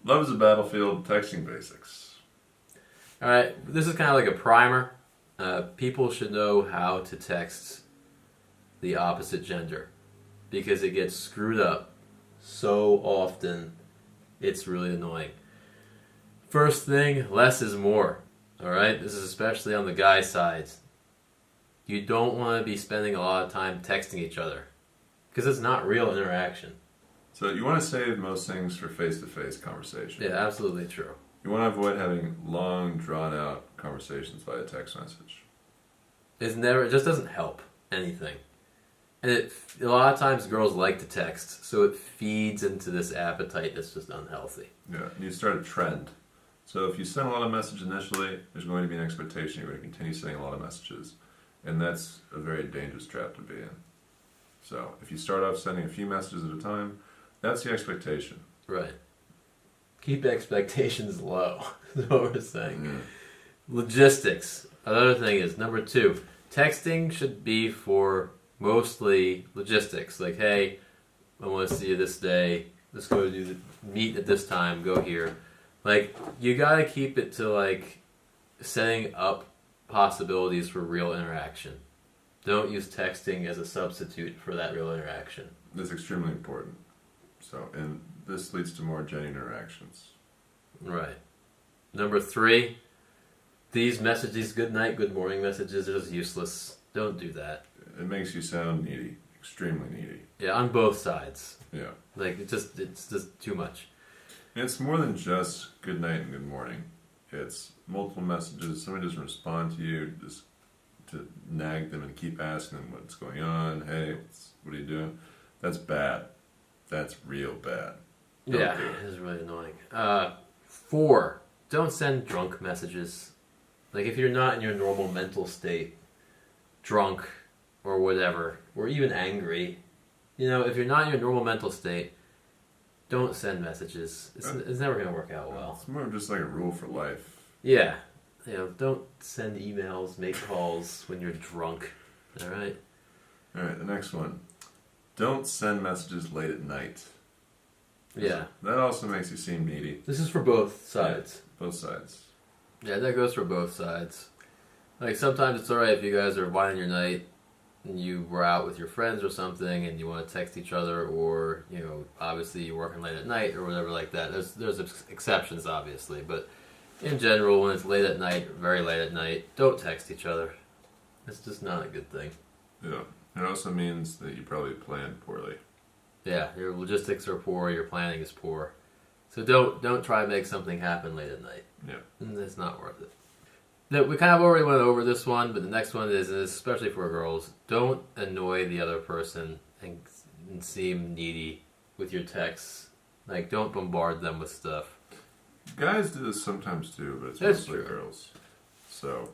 Love is a battlefield, texting basics. Alright, this is kind of like a primer. People should know how to text the opposite gender because it gets screwed up so often. It's really annoying. First thing, less is more. Alright, this is especially on the guy side. You don't want to be spending a lot of time texting each other because it's not real interaction. So you want to save most things for face-to-face conversation. Yeah, absolutely true. You want to avoid having long, drawn-out conversations via text message. It just doesn't help anything. And a lot of times girls like to text, so it feeds into this appetite that's just unhealthy. Yeah, and you start a trend. So if you send a lot of messages initially, there's going to be an expectation you're going to continue sending a lot of messages. And that's a very dangerous trap to be in. So if you start off sending a few messages at a time, that's the expectation. Right. Keep expectations low, is what we're saying. Yeah. Logistics. Another thing is, number 2, texting should be for mostly logistics. Like, hey, I want to see you this day. Let's go meet at this time. Go here. Like, you gotta keep it to, like, setting up possibilities for real interaction. Don't use texting as a substitute for that real interaction. That's extremely important. So, and this leads to more genuine interactions. Right. Number 3, these messages, good night, good morning messages, are just useless. Don't do that. It makes you sound needy, extremely needy. Yeah, on both sides. Yeah. Like, it's just too much. And it's more than just good night and good morning. It's multiple messages. Somebody doesn't respond to you, just to nag them and keep asking them what's going on. Hey, what are you doing? That's bad. That's real bad. Don't Yeah, do it. it is really annoying. 4, don't send drunk messages. Like, if you're not in your normal mental state, drunk or whatever, or even angry, if you're not in your normal mental state, don't send messages. It's never going to work out well. It's more of just like a rule for life. Yeah. Don't send emails, make calls when you're drunk. Alright? Alright, the next one. Don't send messages late at night. Yeah. That also makes you seem needy. This is for both sides. Both sides. Yeah, that goes for both sides. Like, sometimes it's alright if you guys are winding your night and you were out with your friends or something and you want to text each other, or, obviously you're working late at night or whatever like that. There's exceptions, obviously, but in general, when it's late at night, very late at night, don't text each other. It's just not a good thing. Yeah. It also means that you probably planned poorly. Yeah, your logistics are poor, your planning is poor. So don't try to make something happen late at night. Yeah. It's not worth it. Now, we kind of already went over this one, but the next one is, especially for girls, don't annoy the other person and seem needy with your texts. Like, don't bombard them with stuff. Guys do this sometimes too, but it's That's mostly true. girls. So,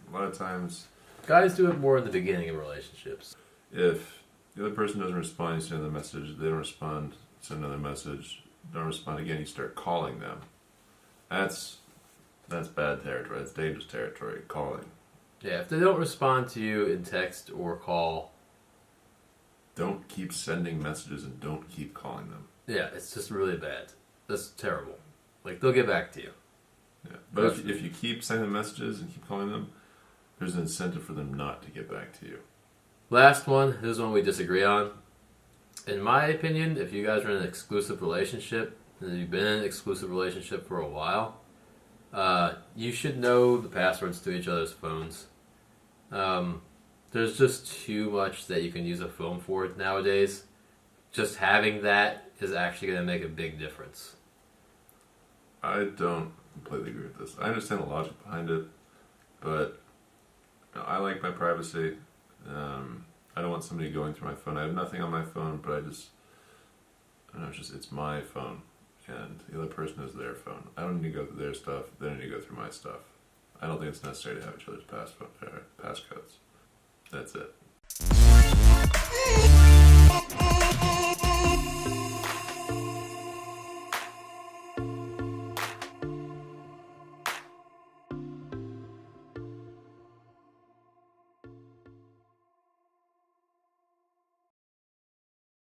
a lot of times, Guys do it more in the beginning of relationships. if the other person doesn't respond, you send another message. They don't respond, send another message. Don't respond again, you start calling them. That's bad territory. That's dangerous territory, calling. Yeah, if they don't respond to you in text or call, Don't keep sending messages and don't keep calling them. yeah, it's just really bad. That's terrible. Like, they'll get back to you. Yeah. But if you keep sending messages and keep calling them, there's an incentive for them not to get back to you. Last one, this is one we disagree on. In my opinion, if you guys are in an exclusive relationship, and you've been in an exclusive relationship for a while, you should know the passwords to each other's phones. There's just too much that you can use a phone for nowadays. Just having that is actually going to make a big difference. I don't completely agree with this. I understand the logic behind it, but I like my privacy. I don't want somebody going through my phone. I have nothing on my phone, but I don't know, it's my phone, and the other person has their phone. I don't need to go through their stuff. They don't need to go through my stuff. I don't think it's necessary to have each other's passcodes. That's it.